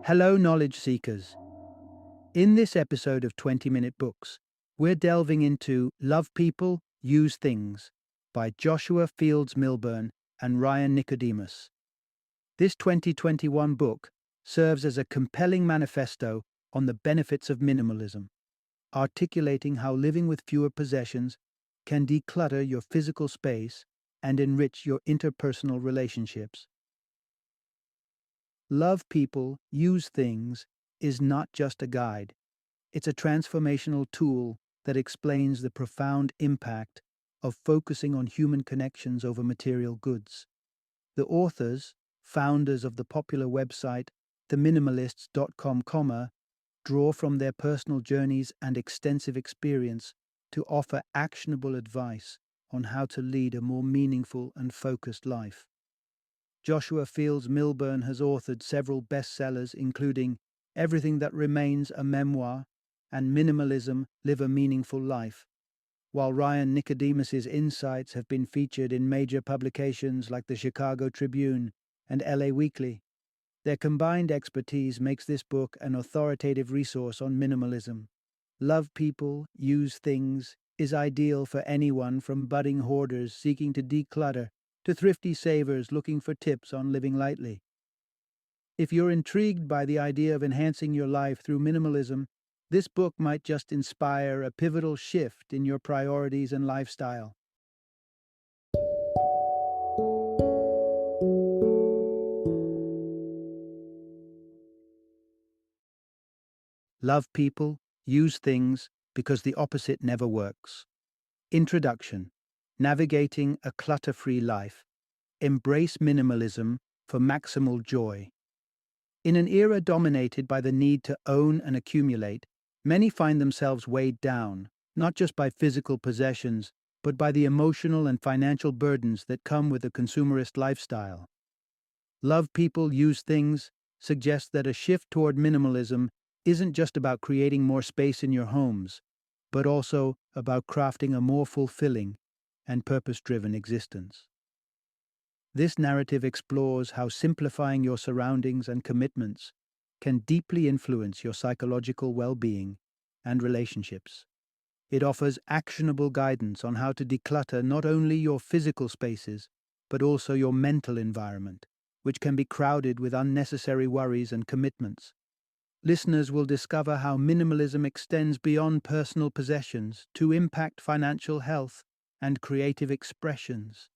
Hello, knowledge seekers. In this episode of 20-Minute Books, we're delving into Love People, Use Things by Joshua Fields Millburn and Ryan Nicodemus. This 2021 book serves as a compelling manifesto on the benefits of minimalism, articulating how living with fewer possessions can declutter your physical space and enrich your interpersonal relationships. Love People, Use Things is not just a guide. It's a transformational tool that explains the profound impact of focusing on human connections over material goods. The authors, founders of the popular website theminimalists.com, draw from their personal journeys and extensive experience to offer actionable advice on how to lead a more meaningful and focused life. Joshua Fields Millburn has authored several bestsellers, including Everything That Remains, a Memoir, and Minimalism, Live a Meaningful Life, while Ryan Nicodemus's insights have been featured in major publications like the Chicago Tribune and LA Weekly. Their combined expertise makes this book an authoritative resource on minimalism. Love People, Use Things is ideal for anyone from budding hoarders seeking to declutter to thrifty savers looking for tips on living lightly. If you're intrigued by the idea of enhancing your life through minimalism, this book might just inspire a pivotal shift in your priorities and lifestyle. Love People, Use Things, because the opposite never works. Introduction: Navigating a Clutter-Free Life. Embrace minimalism for maximal joy. In an era dominated by the need to own and accumulate, many find themselves weighed down, not just by physical possessions, but by the emotional and financial burdens that come with a consumerist lifestyle. Love People, Use Things suggests that a shift toward minimalism isn't just about creating more space in your homes, but also about crafting a more fulfilling and purpose-driven existence. This narrative explores how simplifying your surroundings and commitments can deeply influence your psychological well-being and relationships. It offers actionable guidance on how to declutter not only your physical spaces, but also your mental environment, which can be crowded with unnecessary worries and commitments. Listeners will discover how minimalism extends beyond personal possessions to impact financial health and creative expressions.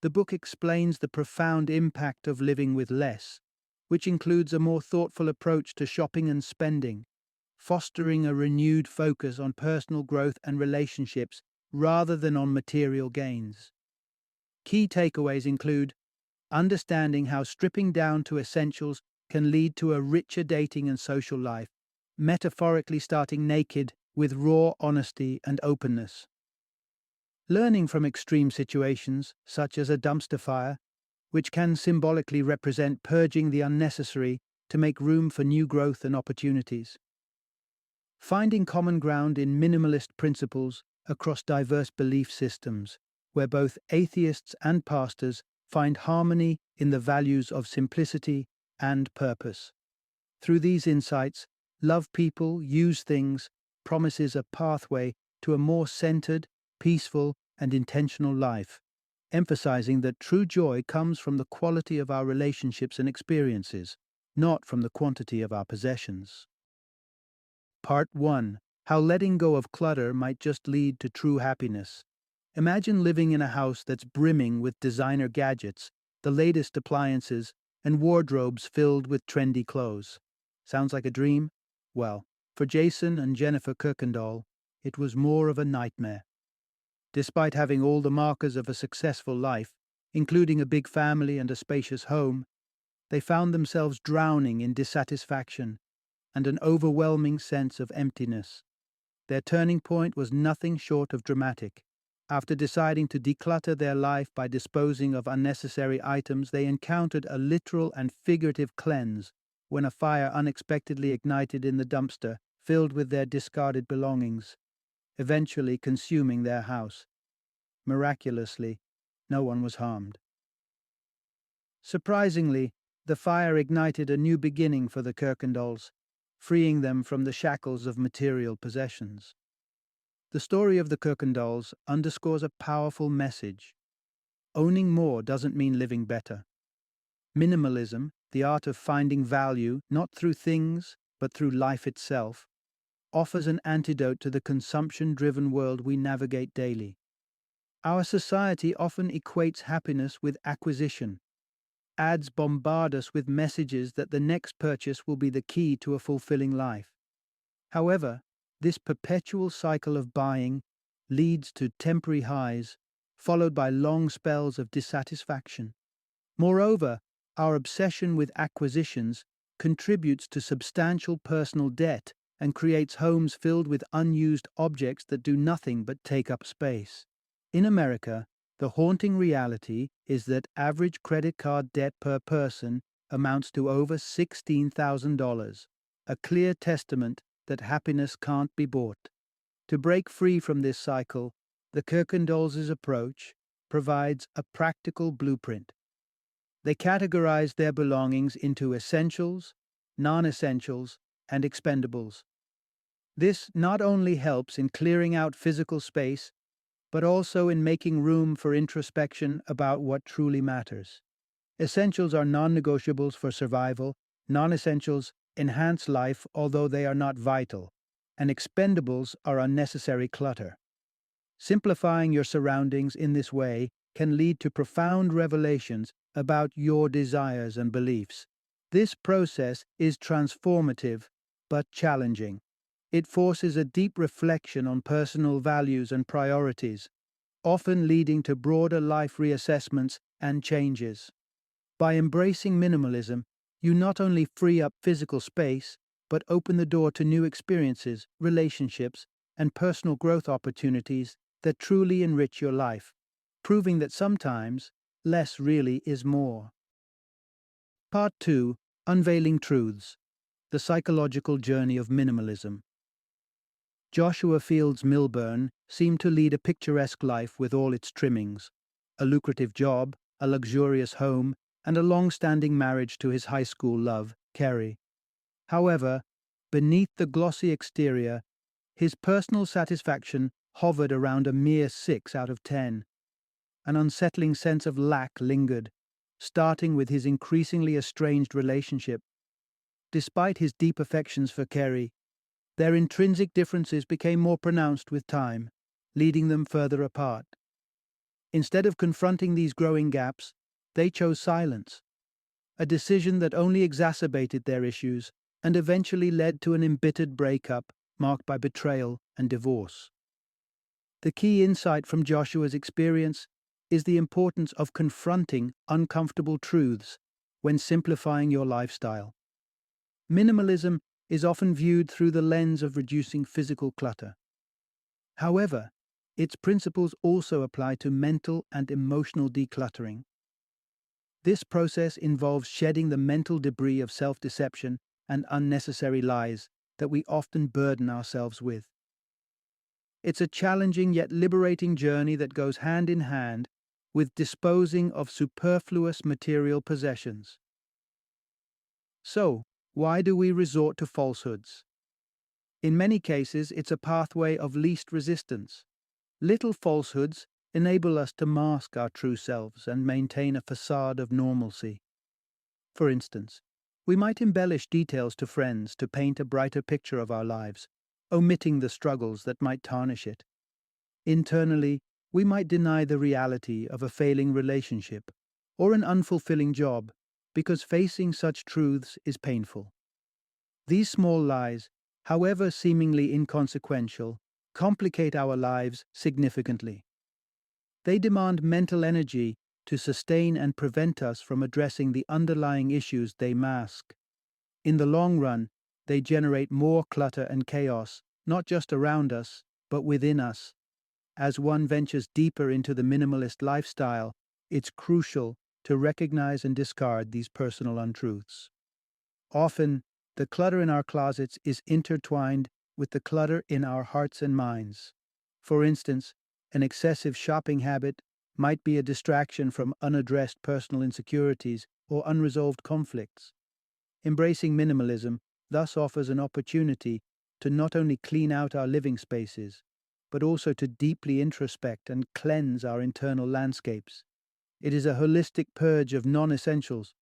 The book explains the profound impact of living with less, which includes a more thoughtful approach to shopping and spending, fostering a renewed focus on personal growth and relationships rather than on material gains. Key takeaways include understanding how stripping down to essentials can lead to a richer dating and social life, metaphorically starting naked with raw honesty and openness. Learning from extreme situations, such as a dumpster fire, which can symbolically represent purging the unnecessary to make room for new growth and opportunities. Finding common ground in minimalist principles across diverse belief systems, where both atheists and pastors find harmony in the values of simplicity and purpose. Through these insights, Love People, Use Things promises a pathway to a more centered, peaceful, and intentional life, emphasizing that true joy comes from the quality of our relationships and experiences, not from the quantity of our possessions. Part 1. How letting go of clutter might just lead to true happiness. Imagine living in a house that's brimming with designer gadgets, the latest appliances, and wardrobes filled with trendy clothes. Sounds like a dream? Well, for Jason and Jennifer Kirkendall, it was more of a nightmare. Despite having all the markers of a successful life, including a big family and a spacious home, they found themselves drowning in dissatisfaction and an overwhelming sense of emptiness. Their turning point was nothing short of dramatic. After deciding to declutter their life by disposing of unnecessary items, they encountered a literal and figurative cleanse when a fire unexpectedly ignited in the dumpster, filled with their discarded belongings, eventually consuming their house. Miraculously, no one was harmed. Surprisingly, The fire ignited a new beginning for the Kirkendalls, freeing them from the shackles of material possessions. The story of the Kirkendalls underscores a powerful message. Owning more doesn't mean living better. Minimalism, the art of finding value not through things but through life itself, offers an antidote to the consumption-driven world we navigate daily. Our society often equates happiness with acquisition. Ads bombard us with messages that the next purchase will be the key to a fulfilling life. However, this perpetual cycle of buying leads to temporary highs, followed by long spells of dissatisfaction. Moreover, our obsession with acquisitions contributes to substantial personal debt and creates homes filled with unused objects that do nothing but take up space. In America, the haunting reality is that average credit card debt per person amounts to over $16,000, a clear testament that happiness can't be bought. To break free from this cycle, the Kirkendalls' approach provides a practical blueprint. They categorize their belongings into essentials, non-essentials, and expendables. This not only helps in clearing out physical space, but also in making room for introspection about what truly matters. Essentials are non-negotiables for survival, non-essentials enhance life although they are not vital, and expendables are unnecessary clutter. Simplifying your surroundings in this way can lead to profound revelations about your desires and beliefs. This process is transformative but challenging. It forces a deep reflection on personal values and priorities, often leading to broader life reassessments and changes. By embracing minimalism, you not only free up physical space, but open the door to new experiences, relationships, and personal growth opportunities that truly enrich your life, proving that sometimes less really is more. Part 2: Unveiling Truths: The Psychological Journey of Minimalism. Joshua Field's Millburn seemed to lead a picturesque life with all its trimmings: a lucrative job, a luxurious home, and a long-standing marriage to his high school love, Carrie. However, beneath the glossy exterior, his personal satisfaction hovered around a mere 6 out of 10. An unsettling sense of lack lingered, starting with his increasingly estranged relationship. Despite his deep affections for Carrie, their intrinsic differences became more pronounced with time, leading them further apart. Instead of confronting these growing gaps, they chose silence, a decision that only exacerbated their issues and eventually led to an embittered breakup marked by betrayal and divorce. The key insight from Joshua's experience is the importance of confronting uncomfortable truths when simplifying your lifestyle. Minimalism is often viewed through the lens of reducing physical clutter. However, its principles also apply to mental and emotional decluttering. This process involves shedding the mental debris of self-deception and unnecessary lies that we often burden ourselves with. It's a challenging yet liberating journey that goes hand in hand with disposing of superfluous material possessions. So, why do we resort to falsehoods? In many cases, it's a pathway of least resistance. Little falsehoods enable us to mask our true selves and maintain a facade of normalcy. For instance, we might embellish details to friends to paint a brighter picture of our lives, omitting the struggles that might tarnish it. Internally, we might deny the reality of a failing relationship or an unfulfilling job because facing such truths is painful. These small lies, however seemingly inconsequential, complicate our lives significantly. They demand mental energy to sustain and prevent us from addressing the underlying issues they mask. In the long run, they generate more clutter and chaos, not just around us, but within us. As one ventures deeper into the minimalist lifestyle, it's crucial to recognize and discard these personal untruths. Often, the clutter in our closets is intertwined with the clutter in our hearts and minds. For instance, an excessive shopping habit might be a distraction from unaddressed personal insecurities or unresolved conflicts. Embracing minimalism thus offers an opportunity to not only clean out our living spaces, but also to deeply introspect and cleanse our internal landscapes. It is a holistic purge of non essentials,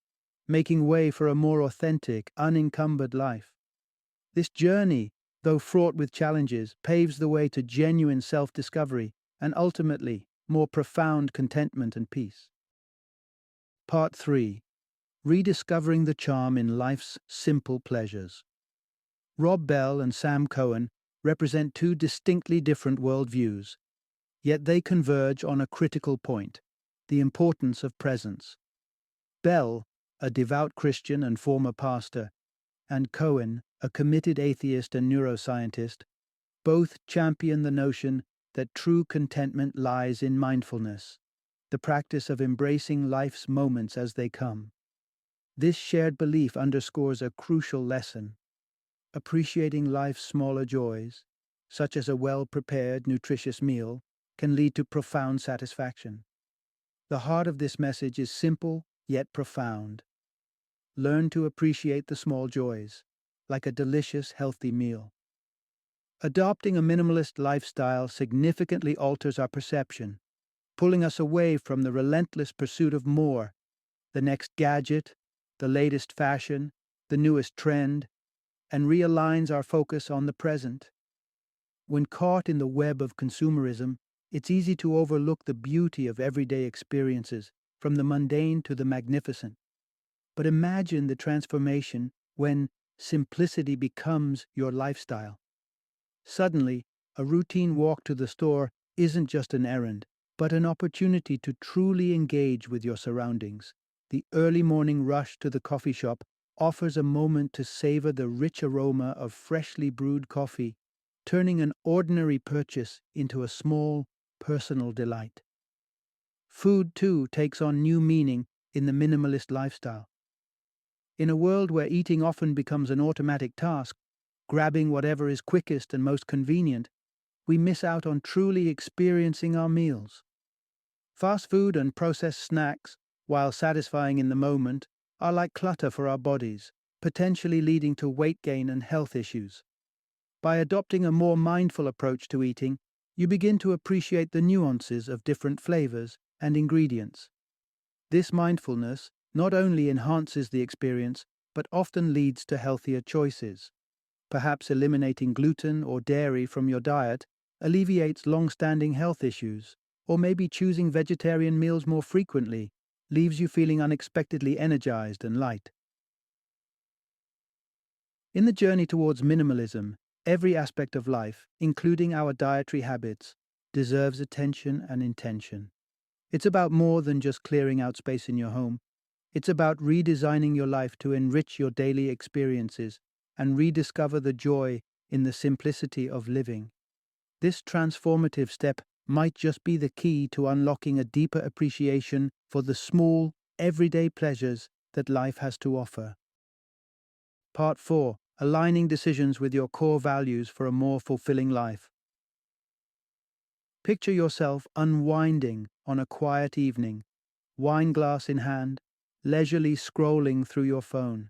making way for a more authentic, unencumbered life. This journey, though fraught with challenges, paves the way to genuine self discovery and ultimately more profound contentment and peace. Part 3: Rediscovering the Charm in Life's Simple Pleasures. Rob Bell and Sam Cohen represent two distinctly different worldviews, yet they converge on a critical point: the importance of presence. Bell, a devout Christian and former pastor, and Cohen, a committed atheist and neuroscientist, both champion the notion that true contentment lies in mindfulness, the practice of embracing life's moments as they come. This shared belief underscores a crucial lesson. Appreciating life's smaller joys, such as a well-prepared, nutritious meal, can lead to profound satisfaction. The heart of this message is simple yet profound. Learn to appreciate the small joys, like a delicious, healthy meal. Adopting a minimalist lifestyle significantly alters our perception, pulling us away from the relentless pursuit of more, the next gadget, the latest fashion, the newest trend, and realigns our focus on the present. When caught in the web of consumerism, it's easy to overlook the beauty of everyday experiences, from the mundane to the magnificent. But imagine the transformation when simplicity becomes your lifestyle. Suddenly, a routine walk to the store isn't just an errand, but an opportunity to truly engage with your surroundings. The early morning rush to the coffee shop offers a moment to savor the rich aroma of freshly brewed coffee, turning an ordinary purchase into a small, personal delight. Food, too, takes on new meaning in the minimalist lifestyle. In a world where eating often becomes an automatic task, grabbing whatever is quickest and most convenient, we miss out on truly experiencing our meals. Fast food and processed snacks, while satisfying in the moment, are like clutter for our bodies, potentially leading to weight gain and health issues. By adopting a more mindful approach to eating, you begin to appreciate the nuances of different flavors and ingredients. This mindfulness not only enhances the experience, but often leads to healthier choices. Perhaps eliminating gluten or dairy from your diet alleviates long-standing health issues, or maybe choosing vegetarian meals more frequently leaves you feeling unexpectedly energized and light. In the journey towards minimalism, every aspect of life, including our dietary habits, deserves attention and intention. It's about more than just clearing out space in your home. It's about redesigning your life to enrich your daily experiences and rediscover the joy in the simplicity of living. This transformative step might just be the key to unlocking a deeper appreciation for the small, everyday pleasures that life has to offer. Part 4: Aligning decisions with your core values for a more fulfilling life. Picture yourself unwinding on a quiet evening, wine glass in hand, leisurely scrolling through your phone.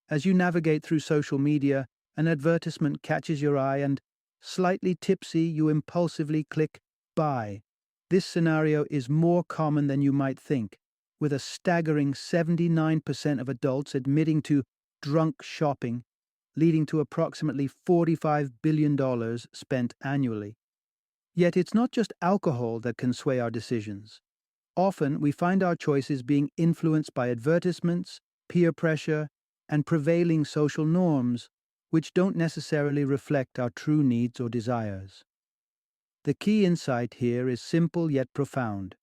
As you navigate through social media, an advertisement catches your eye and, slightly tipsy, you impulsively click buy. This scenario is more common than you might think, with a staggering 79% of adults admitting to drunk shopping, leading to approximately $45 billion spent annually. Yet it's not just alcohol that can sway our decisions. Often we find our choices being influenced by advertisements, peer pressure, and prevailing social norms, which don't necessarily reflect our true needs or desires. The key insight here is simple yet profound.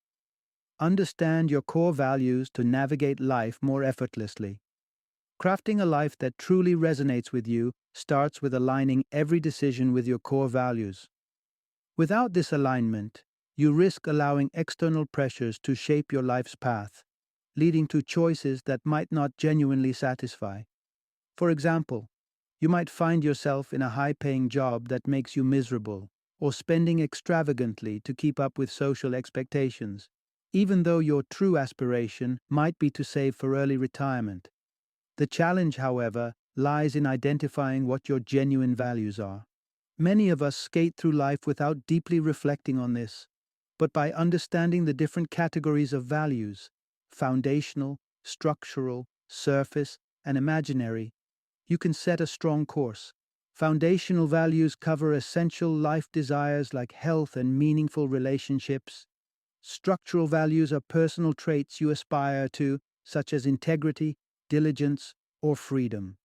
Understand your core values to navigate life more effortlessly. Crafting a life that truly resonates with you starts with aligning every decision with your core values. Without this alignment, you risk allowing external pressures to shape your life's path, leading to choices that might not genuinely satisfy. For example, you might find yourself in a high-paying job that makes you miserable, or spending extravagantly to keep up with social expectations. even though your true aspiration might be to save for early retirement. The challenge, however, lies in identifying what your genuine values are. Many of us skate through life without deeply reflecting on this, but by understanding the different categories of values, foundational, structural, surface, and imaginary, you can set a strong course. Foundational values cover essential life desires like health and meaningful relationships. Structural values are personal traits you aspire to, such as integrity, diligence, or freedom.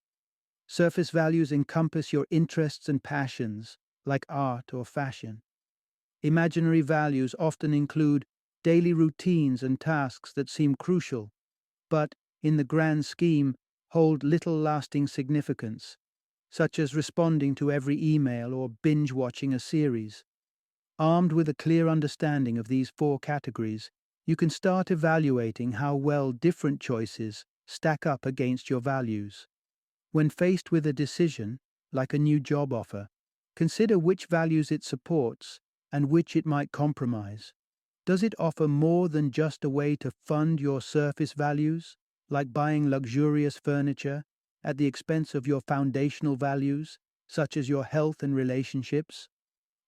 Surface values encompass your interests and passions, like art or fashion. Imaginary values often include daily routines and tasks that seem crucial, but, in the grand scheme, hold little lasting significance, such as responding to every email or binge watching a series. Armed with a clear understanding of these four categories, you can start evaluating how well different choices stack up against your values. When faced with a decision, like a new job offer, consider which values it supports and which it might compromise. Does it offer more than just a way to fund your surface values, like buying luxurious furniture, at the expense of your foundational values, such as your health and relationships?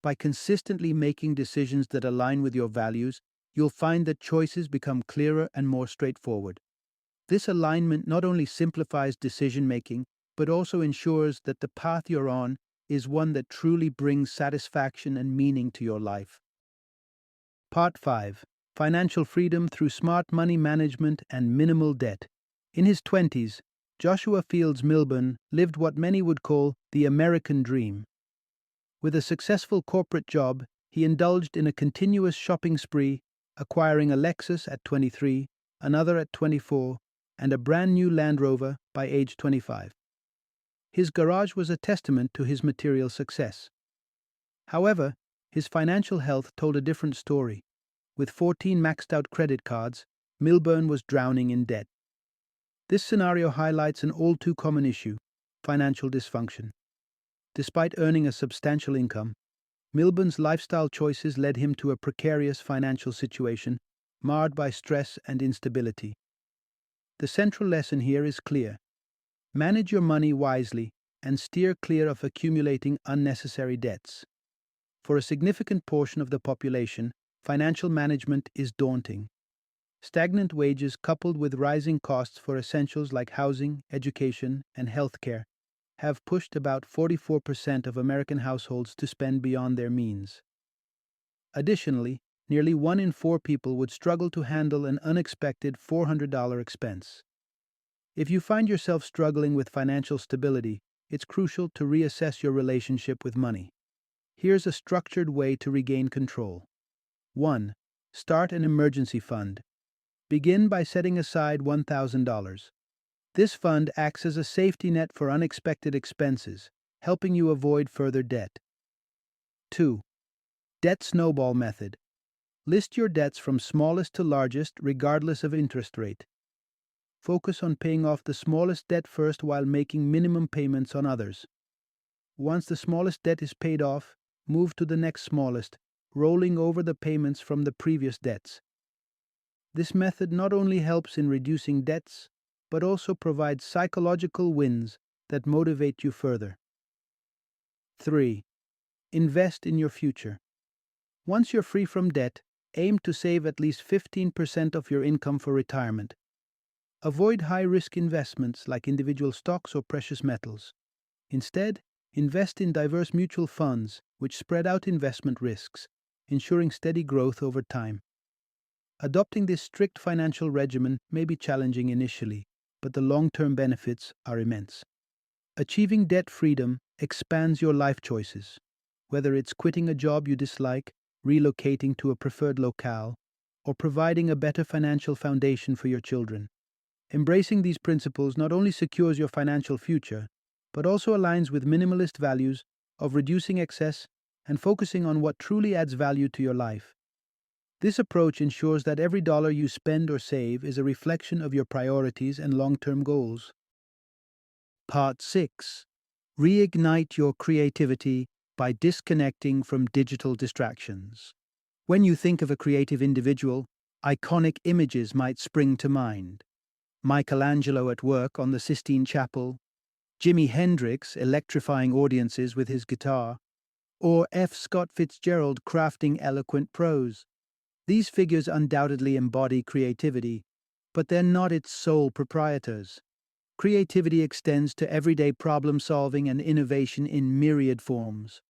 By consistently making decisions that align with your values, you'll find that choices become clearer and more straightforward. This alignment not only simplifies decision making, but also ensures that the path you're on is one that truly brings satisfaction and meaning to your life. Part 5. Financial Freedom Through Smart Money Management and Minimal Debt. In his 20s, Joshua Fields Millburn lived what many would call the American dream. With a successful corporate job, he indulged in a continuous shopping spree, acquiring a Lexus at 23, another at 24, and a brand new Land Rover by age 25. His garage was a testament to his material success. However, his financial health told a different story. With 14 maxed out credit cards, Millburn was drowning in debt. This scenario highlights an all too common issue: financial dysfunction. Despite earning a substantial income, Millburn's lifestyle choices led him to a precarious financial situation, marred by stress and instability. The central lesson here is clear: manage your money wisely and steer clear of accumulating unnecessary debts. For a significant portion of the population, financial management is daunting. Stagnant wages coupled with rising costs for essentials like housing, education, and healthcare have pushed about 44% of American households to spend beyond their means. Additionally, nearly 1 in 4 people would struggle to handle an unexpected $400 expense. If you find yourself struggling with financial stability, it's crucial to reassess your relationship with money. Here's a structured way to regain control. 1. Start an emergency fund. Begin by setting aside $1,000. This fund acts as a safety net for unexpected expenses, helping you avoid further debt. 2. Debt snowball method. List your debts from smallest to largest, regardless of interest rate. Focus on paying off the smallest debt first while making minimum payments on others. Once the smallest debt is paid off, move to the next smallest, rolling over the payments from the previous debts. This method not only helps in reducing debts, but also provides psychological wins that motivate you further. 3. Invest in your future. Once you're free from debt, aim to save at least 15% of your income for retirement. Avoid high-risk investments like individual stocks or precious metals. Instead, invest in diverse mutual funds which spread out investment risks, ensuring steady growth over time. Adopting this strict financial regimen may be challenging initially, but the long-term benefits are immense. Achieving debt freedom expands your life choices. Whether it's quitting a job you dislike, relocating to a preferred locale, or providing a better financial foundation for your children. Embracing these principles not only secures your financial future, but also aligns with minimalist values of reducing excess and focusing on what truly adds value to your life. This approach ensures that every dollar you spend or save is a reflection of your priorities and long-term goals. Part 6. Reignite your creativity by disconnecting from digital distractions. When you think of a creative individual, Iconic images might spring to mind. Michelangelo at work on the Sistine Chapel, Jimi Hendrix electrifying audiences with his guitar, or F. Scott Fitzgerald crafting eloquent prose. These figures undoubtedly embody creativity, but they're not its sole proprietors. Creativity extends to everyday problem solving and innovation in myriad forms.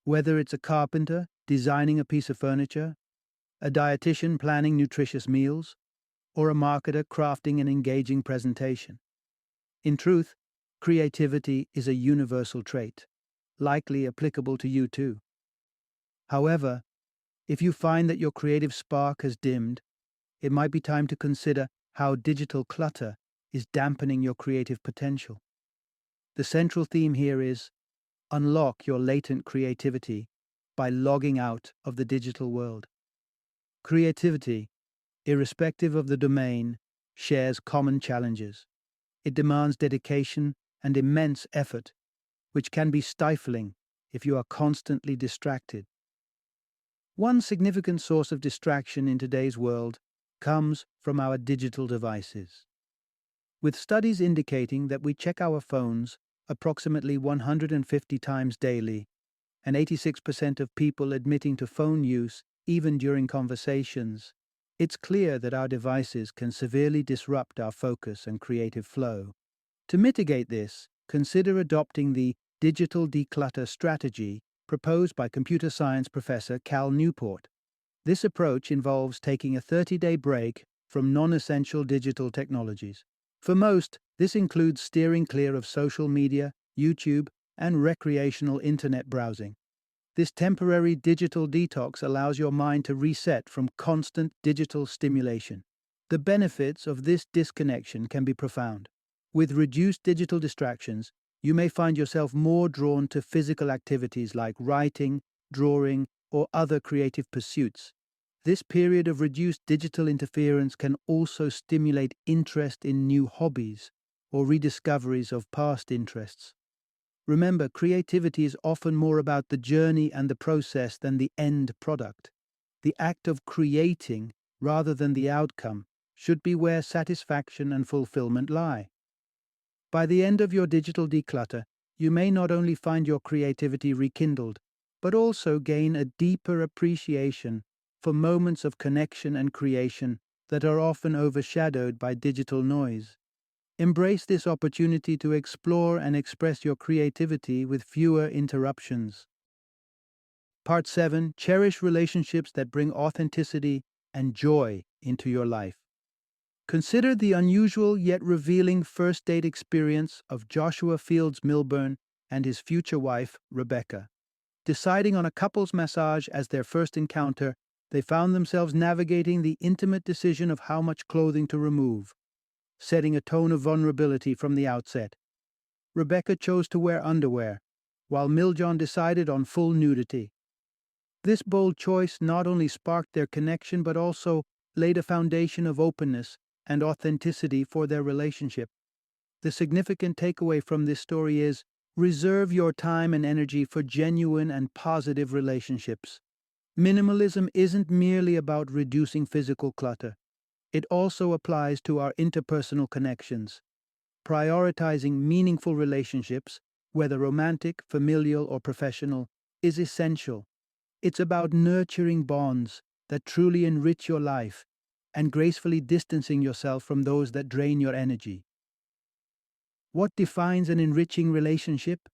Whether it's a carpenter designing a piece of furniture, a dietitian planning nutritious meals, or a marketer crafting an engaging presentation. In truth, creativity is a universal trait, likely applicable to you too. However, if you find that your creative spark has dimmed, it might be time to consider how digital clutter is dampening your creative potential. The central theme here is unlock your latent creativity by logging out of the digital world. Creativity, irrespective of the domain, shares common challenges. It demands dedication and immense effort, which can be stifling if you are constantly distracted. One significant source of distraction in today's world comes from our digital devices. With studies indicating that we check our phones approximately 150 times daily, and 86% of people admitting to phone use even during conversations, it's clear that our devices can severely disrupt our focus and creative flow. To mitigate this, consider adopting the digital declutter strategy proposed by computer science professor Cal Newport. This approach involves taking a 30-day break from non-essential digital technologies. For most, this includes steering clear of social media, YouTube, and recreational internet browsing. This temporary digital detox allows your mind to reset from constant digital stimulation. The benefits of this disconnection can be profound. With reduced digital distractions, you may find yourself more drawn to physical activities like writing, drawing, or other creative pursuits. This period of reduced digital interference can also stimulate interest in new hobbies or rediscoveries of past interests. Remember, creativity is often more about the journey and the process than the end product. The act of creating, rather than the outcome, should be where satisfaction and fulfillment lie. By the end of your digital declutter, you may not only find your creativity rekindled, but also gain a deeper appreciation for moments of connection and creation that are often overshadowed by digital noise. Embrace this opportunity to explore and express your creativity with fewer interruptions. Part 7. Cherish relationships that bring authenticity and joy into your life. Consider the unusual yet revealing first date experience of Joshua Fields Millburn and his future wife, Rebecca. Deciding on a couple's massage as their first encounter, they found themselves navigating the intimate decision of how much clothing to remove, setting a tone of vulnerability from the outset. Rebecca chose to wear underwear, while Milljohn decided on full nudity. This bold choice not only sparked their connection but also laid a foundation of openness and authenticity for their relationship. The significant takeaway from this story is, reserve your time and energy for genuine and positive relationships. Minimalism isn't merely about reducing physical clutter. It also applies to our interpersonal connections. Prioritizing meaningful relationships, whether romantic, familial, or professional, is essential. It's about nurturing bonds that truly enrich your life and gracefully distancing yourself from those that drain your energy. What defines an enriching relationship?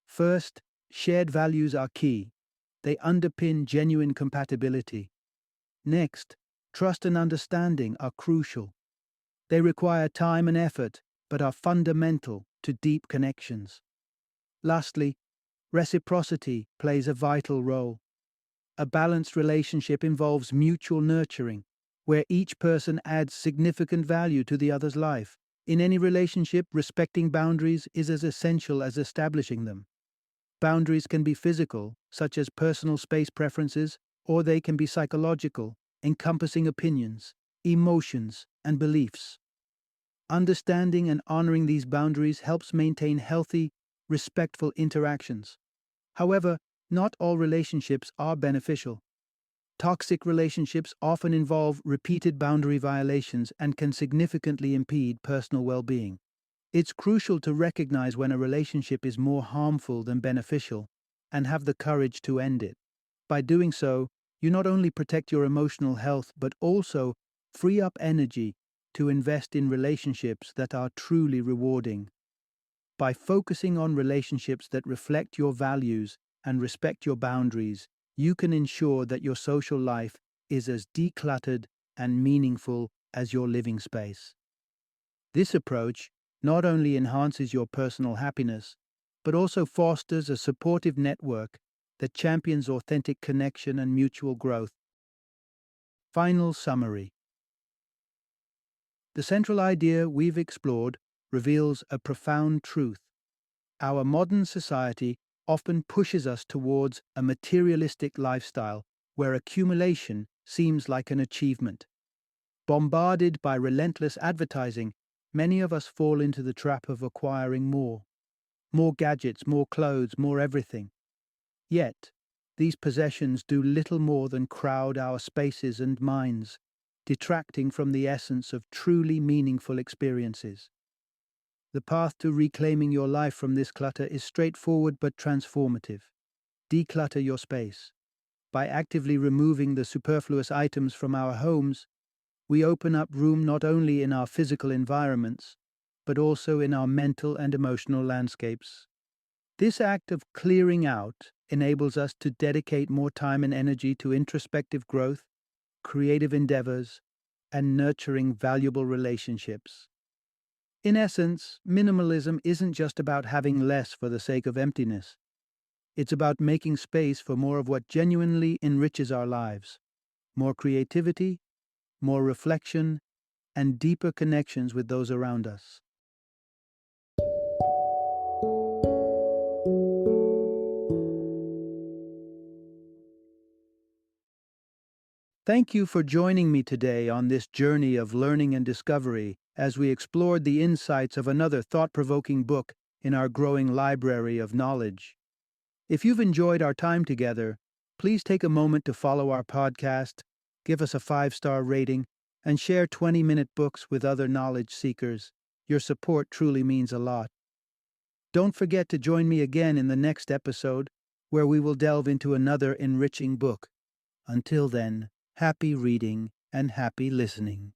First, shared values are key. They underpin genuine compatibility. Next, trust and understanding are crucial. They require time and effort, but are fundamental to deep connections. Lastly, reciprocity plays a vital role. A balanced relationship involves mutual nurturing, where each person adds significant value to the other's life. In any relationship, respecting boundaries is as essential as establishing them. Boundaries can be physical, such as personal space preferences, or they can be psychological, encompassing opinions, emotions, and beliefs. Understanding and honoring these boundaries helps maintain healthy, respectful interactions. However, not all relationships are beneficial. Toxic relationships often involve repeated boundary violations and can significantly impede personal well-being. It's crucial to recognize when a relationship is more harmful than beneficial and have the courage to end it. By doing so, you not only protect your emotional health but also free up energy to invest in relationships that are truly rewarding. By focusing on relationships that reflect your values and respect your boundaries, you can ensure that your social life is as decluttered and meaningful as your living space. This approach not only enhances your personal happiness, but also fosters a supportive network that champions authentic connection and mutual growth. Final summary. The central idea we've explored reveals a profound truth. Our modern society often pushes us towards a materialistic lifestyle where accumulation seems like an achievement. Bombarded by relentless advertising, many of us fall into the trap of acquiring more. More gadgets, more clothes, more everything. Yet, these possessions do little more than crowd our spaces and minds, detracting from the essence of truly meaningful experiences. The path to reclaiming your life from this clutter is straightforward but transformative. Declutter your space. By actively removing the superfluous items from our homes, we open up room not only in our physical environments, but also in our mental and emotional landscapes. This act of clearing out enables us to dedicate more time and energy to introspective growth, creative endeavors, and nurturing valuable relationships. In essence, minimalism isn't just about having less for the sake of emptiness. It's about making space for more of what genuinely enriches our lives. More creativity, more reflection, and deeper connections with those around us. Thank you for joining me today on this journey of learning and discovery as we explored the insights of another thought-provoking book in our growing library of knowledge. If you've enjoyed our time together, please take a moment to follow our podcast, give us a 5-star rating, and share 20-minute books with other knowledge seekers. Your support truly means a lot. Don't forget to join me again in the next episode, where we will delve into another enriching book. Until then, happy reading and happy listening.